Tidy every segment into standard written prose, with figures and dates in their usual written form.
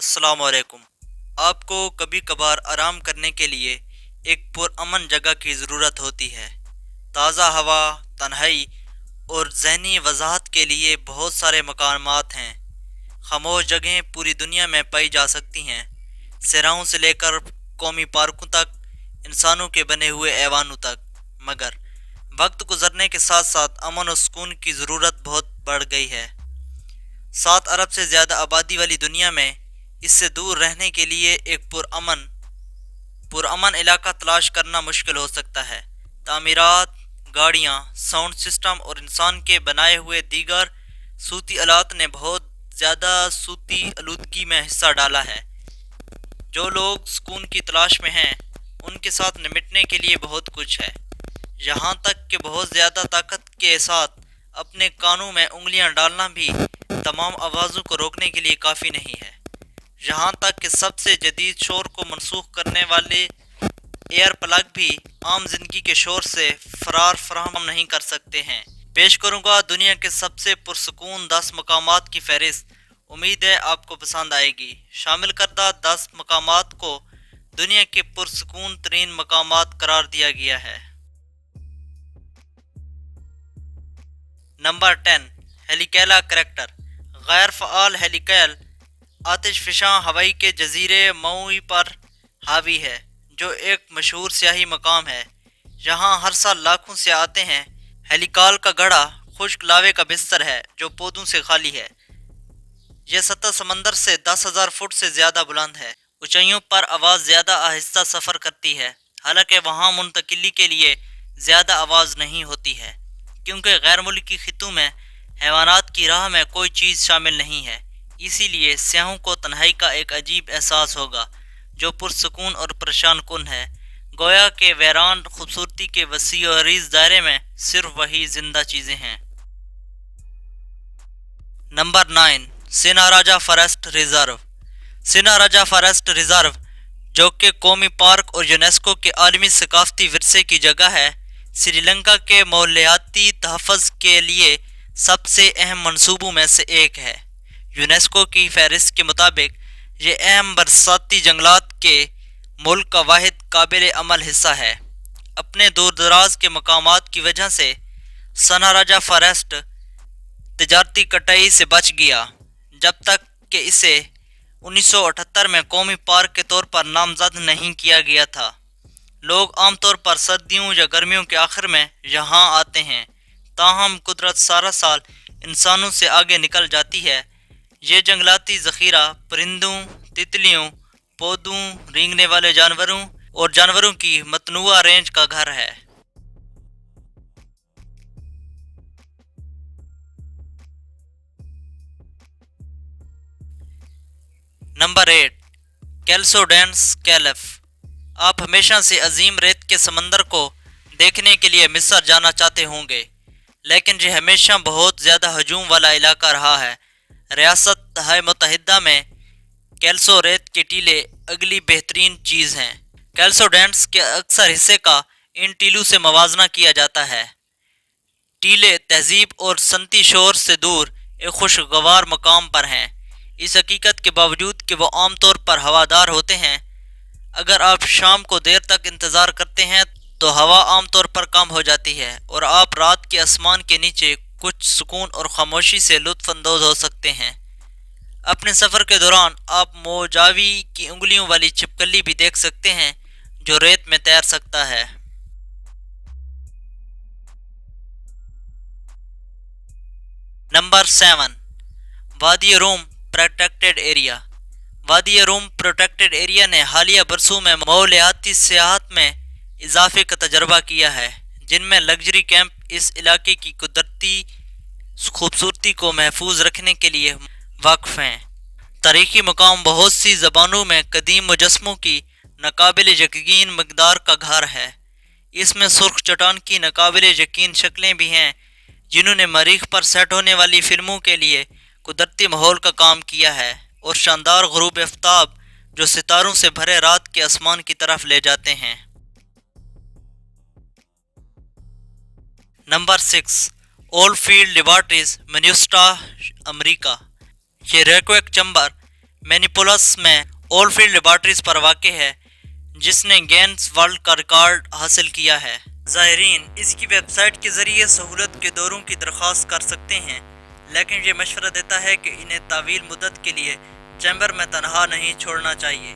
السلام علیکم۔ آپ کو کبھی کبھار آرام کرنے کے لیے ایک پرامن جگہ کی ضرورت ہوتی ہے۔ تازہ ہوا، تنہائی اور ذہنی وضاحت کے لیے بہت سارے مقامات ہیں۔ خاموش جگہیں پوری دنیا میں پائی جا سکتی ہیں، صحراؤں سے لے کر قومی پارکوں تک، انسانوں کے بنے ہوئے ایوانوں تک۔ مگر وقت گزرنے کے ساتھ ساتھ امن و سکون کی ضرورت بہت بڑھ گئی ہے۔ 7 ارب سے زیادہ آبادی والی دنیا میں اس سے دور رہنے کے لیے ایک پرامن علاقہ تلاش کرنا مشکل ہو سکتا ہے۔ تعمیرات، گاڑیاں، ساؤنڈ سسٹم اور انسان کے بنائے ہوئے دیگر صوتی آلات نے بہت زیادہ صوتی آلودگی میں حصہ ڈالا ہے۔ جو لوگ سکون کی تلاش میں ہیں ان کے ساتھ نمٹنے کے لیے بہت کچھ ہے، یہاں تک کہ بہت زیادہ طاقت کے ساتھ اپنے کانوں میں انگلیاں ڈالنا بھی تمام آوازوں کو روکنے کے لیے کافی نہیں ہے۔ یہاں تک کہ سب سے جدید شور کو منسوخ کرنے والے ایئر پلگ بھی عام زندگی کے شور سے فرار فراہم نہیں کر سکتے ہیں۔ پیش کروں گا دنیا کے سب سے پرسکون 10 مقامات کی فہرست۔ امید ہے آپ کو پسند آئے گی۔ شامل کردہ 10 مقامات کو دنیا کے پرسکون ترین مقامات قرار دیا گیا ہے۔ نمبر 10، ہیلیکیلا کریکٹر۔ غیر فعال ہیلیکیل آتش فشاں ہوائی کے جزیرے موئی پر حاوی ہے، جو ایک مشہور سیاحی مقام ہے۔ یہاں ہر سال لاکھوں سیاح آتے ہیں۔ ہیلیکال کا گڑھا خشک لاوے کا بستر ہے جو پودوں سے خالی ہے۔ یہ سطح سمندر سے 10,000 فٹ سے زیادہ بلند ہے۔ اونچائیوں پر آواز زیادہ آہستہ سفر کرتی ہے، حالانکہ وہاں منتقلی کے لیے زیادہ آواز نہیں ہوتی ہے، کیونکہ غیر ملکی خطوں میں حیوانات کی راہ میں کوئی چیز شامل نہیں ہے۔ اسی لیے سیاحوں کو تنہائی کا ایک عجیب احساس ہوگا جو پرسکون اور پریشان کن ہے، گویا کہ ویران خوبصورتی کے وسیع و عریض دائرے میں صرف وہی زندہ چیزیں ہیں۔ Number 9، Sinharaja forest reserve. Sinharaja forest reserve, جو کہ قومی پارک اور یونیسکو کے عالمی ثقافتی ورثے کی جگہ ہے، سری لنکا کے ماحولیاتی تحفظ کے لیے سب سے اہم منصوبوں میں سے ایک ہے۔ یونیسکو کی فہرست کے مطابق یہ اہم برساتی جنگلات کے ملک کا واحد قابل عمل حصہ ہے۔ اپنے دور دراز کے مقامات کی وجہ سے سیناراجا فارسٹ تجارتی کٹائی سے بچ گیا، جب تک کہ اسے 1978 میں قومی پارک کے طور پر نامزد نہیں کیا گیا تھا۔ لوگ عام طور پر سردیوں یا گرمیوں کے آخر میں یہاں آتے ہیں، تاہم قدرت سارا سال انسانوں سے آگے نکل جاتی ہے۔ یہ جنگلاتی ذخیرہ پرندوں، تتلیوں، پودوں، رینگنے والے جانوروں اور جانوروں کی متنوع رینج کا گھر ہے۔ نمبر 8، کیلسوڈینس کیلف۔ آپ ہمیشہ سے عظیم ریت کے سمندر کو دیکھنے کے لیے مصر جانا چاہتے ہوں گے، لیکن یہ ہمیشہ بہت زیادہ ہجوم والا علاقہ رہا ہے۔ ریاست متحدہ میں کیلسو ریت کے ٹیلے اگلی بہترین چیز ہیں۔ کیلسوڈینس کے اکثر حصے کا ان ٹیلوں سے موازنہ کیا جاتا ہے۔ ٹیلے تہذیب اور صنعتی شور سے دور ایک خوشگوار مقام پر ہیں، اس حقیقت کے باوجود کہ وہ عام طور پر ہوادار ہوتے ہیں۔ اگر آپ شام کو دیر تک انتظار کرتے ہیں تو ہوا عام طور پر کم ہو جاتی ہے اور آپ رات کے آسمان کے نیچے کچھ سکون اور خاموشی سے لطف اندوز ہو سکتے ہیں۔ اپنے سفر کے دوران آپ موجاوی کی انگلیوں والی چھپکلی بھی دیکھ سکتے ہیں جو ریت میں تیر سکتا ہے۔ نمبر 7، وادی روم پروٹیکٹڈ ایریا۔ وادی روم پروٹیکٹڈ ایریا نے حالیہ برسوں میں ماحولیاتی سیاحت میں اضافے کا تجربہ کیا ہے، جن میں لگژری کیمپ اس علاقے کی قدرتی خوبصورتی کو محفوظ رکھنے کے لیے وقف ہیں۔ تاریخی مقام بہت سی زبانوں میں قدیم مجسموں کی ناقابل یقین مقدار کا گھر ہے۔ اس میں سرخ چٹان کی ناقابل یقین شکلیں بھی ہیں جنہوں نے مریخ پر سیٹ ہونے والی فلموں کے لیے قدرتی ماحول کا کام کیا ہے، اور شاندار غروب آفتاب جو ستاروں سے بھرے رات کے آسمان کی طرف لے جاتے ہیں۔ نمبر 6، اول فیلڈ لیبارٹریز، منیسوٹا، امریکہ۔ یہ ریکویک چمبر مینیپولس میں اول فیلڈ لیبارٹریز پر واقع ہے، جس نے گینس ورلڈ کا ریکارڈ حاصل کیا ہے۔ زائرین اس کی ویب سائٹ کے ذریعے سہولت کے دوروں کی درخواست کر سکتے ہیں، لیکن یہ مشورہ دیتا ہے کہ انہیں طویل مدت کے لیے چیمبر میں تنہا نہیں چھوڑنا چاہیے۔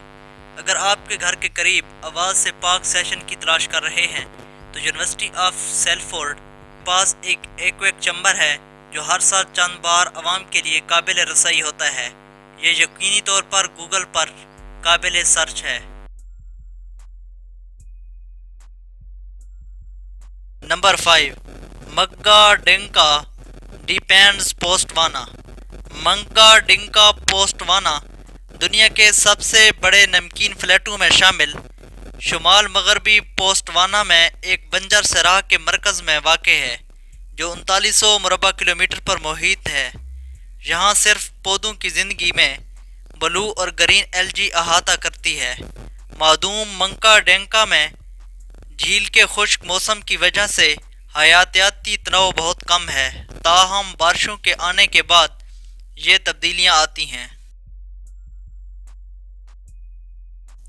اگر آپ کے گھر کے قریب آواز سے پاک سیشن کی تلاش کر رہے ہیں تو یونیورسٹی آف سیلفورڈ پاس ایک ایکویک چیمبر ہے جو ہر سال چند بار عوام کے لیے قابل رسائی ہوتا ہے۔ یہ یقینی طور پر گوگل پر قابل سرچ ہے۔ نمبر 5، مگا ڈنکا ڈیپینڈز پوسٹوانا۔ منگا ڈنکا پوسٹوانا دنیا کے سب سے بڑے نمکین فلیٹوں میں شامل شمال مغربی پوسٹوانا میں ایک بنجر صحرا کے مرکز میں واقع ہے جو 3900 مربع کلومیٹر پر محیط ہے۔ یہاں صرف پودوں کی زندگی میں بلو اور گرین ایلجی احاطہ کرتی ہے۔ معدوم منگا ڈنکا میں جھیل کے خشک موسم کی وجہ سے حیاتیاتی تنوع بہت کم ہے، تاہم بارشوں کے آنے کے بعد یہ تبدیلیاں آتی ہیں۔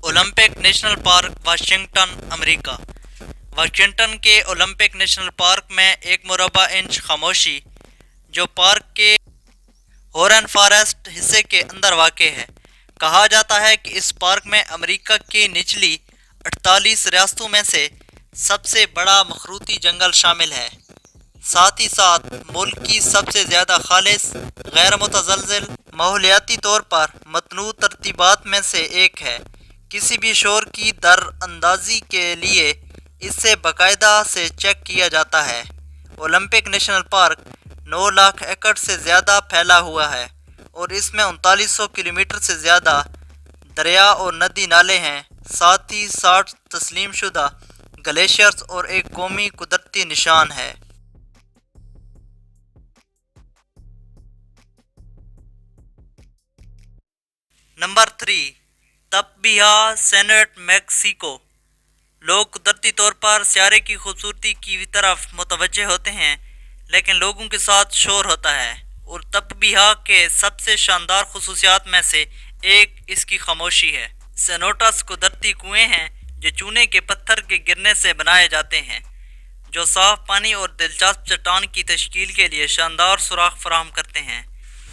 اولمپک نیشنل پارک واشنگٹن، امریکہ۔ واشنگٹن کے اولمپک نیشنل پارک میں ایک مربع انچ خاموشی جو پارک کے ہورن فارسٹ حصے کے اندر واقع ہے۔ کہا جاتا ہے کہ اس پارک میں امریکہ کی نچلی 48 ریاستوں میں سے سب سے بڑا مخروطی جنگل شامل ہے، ساتھ ہی ساتھ ملک کی سب سے زیادہ خالص، غیر متزلزل، ماحولیاتی طور پر متنوع ترتیبات میں سے ایک ہے۔ کسی بھی شور کی در اندازی کے لیے اسے باقاعدہ سے چیک کیا جاتا ہے۔ اولمپک نیشنل پارک 9 لاکھ ایکڑ سے زیادہ پھیلا ہوا ہے اور اس میں 3900 کلومیٹر سے زیادہ دریا اور ندی نالے ہیں، ساتھ ہی 60 تسلیم شدہ گلیشیئرز اور ایک قومی قدرتی نشان ہے۔ نمبر 3، تپبیہا سینٹ میکسیکو۔ لوگ قدرتی طور پر سیارے کی خوبصورتی کی طرف متوجہ ہوتے ہیں، لیکن لوگوں کے ساتھ شور ہوتا ہے، اور تپبیہا کے سب سے شاندار خصوصیات میں سے ایک اس کی خاموشی ہے۔ سینوٹس قدرتی کنویں ہیں جو چونے کے پتھر کے گرنے سے بنائے جاتے ہیں، جو صاف پانی اور دلچسپ چٹان کی تشکیل کے لیے شاندار سوراخ فراہم کرتے ہیں۔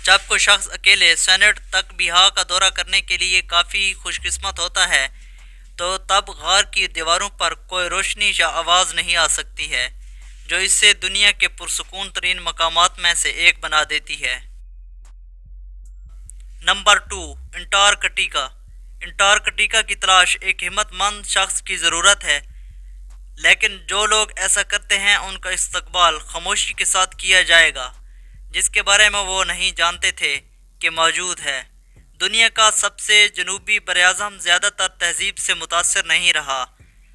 جب کوئی شخص اکیلے سینٹ تپبیہا کا دورہ کرنے کے لیے کافی خوش قسمت ہوتا ہے تو تب غار کی دیواروں پر کوئی روشنی یا آواز نہیں آ سکتی ہے جو اسے دنیا کے پرسکون ترین مقامات میں سے ایک بنا دیتی ہے۔ Number 2، Antarctica. انٹارکٹیکا کی تلاش ایک ہمت مند شخص کی ضرورت ہے، لیکن جو لوگ ایسا کرتے ہیں ان کا استقبال خاموشی کے ساتھ کیا جائے گا، جس کے بارے میں وہ نہیں جانتے تھے کہ موجود ہے۔ دنیا کا سب سے جنوبی براعظم زیادہ تر تہذیب سے متاثر نہیں رہا۔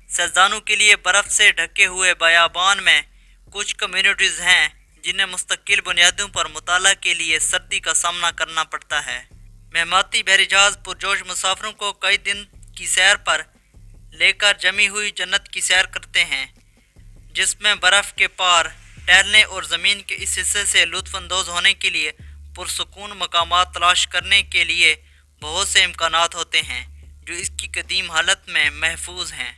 سیلانیوں کے لیے برف سے ڈھکے ہوئے بیابان میں کچھ کمیونٹیز ہیں جنہیں مستقل بنیادوں پر مطالعہ کے لیے سردی کا سامنا کرنا پڑتا ہے۔ مہماتی بحری جہاز پرجوش مسافروں کو کئی دن کی سیر پر لے کر جمی ہوئی جنت کی سیر کرتے ہیں، جس میں برف کے پار ٹہلنے اور زمین کے اس حصے سے لطف اندوز ہونے کے لیے پرسکون مقامات تلاش کرنے کے لیے بہت سے امکانات ہوتے ہیں جو اس کی قدیم حالت میں محفوظ ہیں۔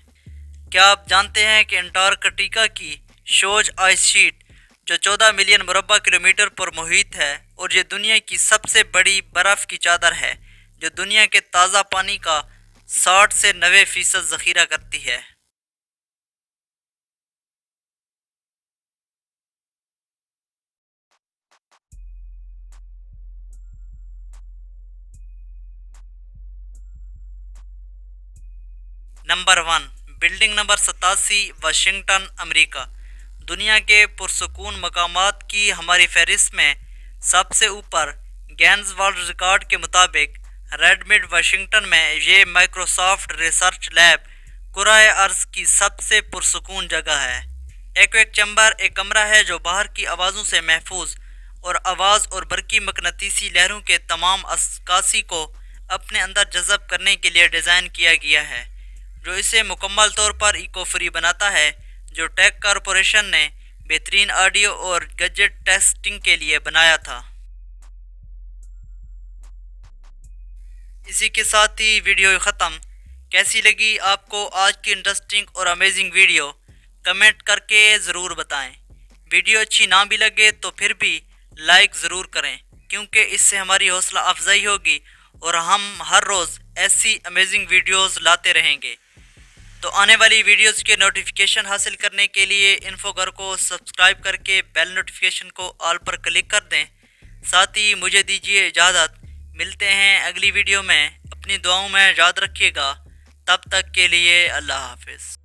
کیا آپ جانتے ہیں کہ انٹارکٹیکا کی شوج آئس شیٹ جو 14 ملین مربع کلومیٹر پر محیط ہے اور یہ دنیا کی سب سے بڑی برف کی چادر ہے جو دنیا کے تازہ پانی کا 60 سے 90% ذخیرہ کرتی ہے۔ نمبر 1، بلڈنگ نمبر 87، واشنگٹن، امریکہ۔ دنیا کے پرسکون مقامات کی ہماری فہرست میں سب سے اوپر گینز ورلڈ ریکارڈ کے مطابق ریڈمنڈ، واشنگٹن میں یہ مائیکروسافٹ ریسرچ لیب کرۂ ارض کی سب سے پرسکون جگہ ہے۔ ایکویک چیمبر ایک کمرہ ہے جو باہر کی آوازوں سے محفوظ اور آواز اور برقی مقناطیسی لہروں کے تمام عکاسی کو اپنے اندر جذب کرنے کے لیے ڈیزائن کیا گیا ہے، جو اسے مکمل طور پر ایکو فری بناتا ہے، جو ٹیک کارپوریشن نے بہترین آڈیو اور گیجٹ ٹیسٹنگ کے لیے بنایا تھا۔ اسی کے ساتھ ہی ویڈیو ختم۔ کیسی لگی آپ کو آج کی انٹرسٹنگ اور امیزنگ ویڈیو کمنٹ کر کے ضرور بتائیں۔ ویڈیو اچھی نہ بھی لگے تو پھر بھی لائک ضرور کریں، کیونکہ اس سے ہماری حوصلہ افزائی ہوگی اور ہم ہر روز ایسی امیزنگ ویڈیوز لاتے رہیں گے۔ تو آنے والی ویڈیوز کے نوٹیفیکیشن حاصل کرنے کے لیے انفو گھر کو سبسکرائب کر کے بیل نوٹیفیکیشن کو آل پر کلک کر دیں۔ ساتھ ہی مجھے دیجیے اجازت، ملتے ہیں اگلی ویڈیو میں۔ اپنی دعاؤں میں یاد رکھیے گا۔ تب تک کے لیے اللہ حافظ۔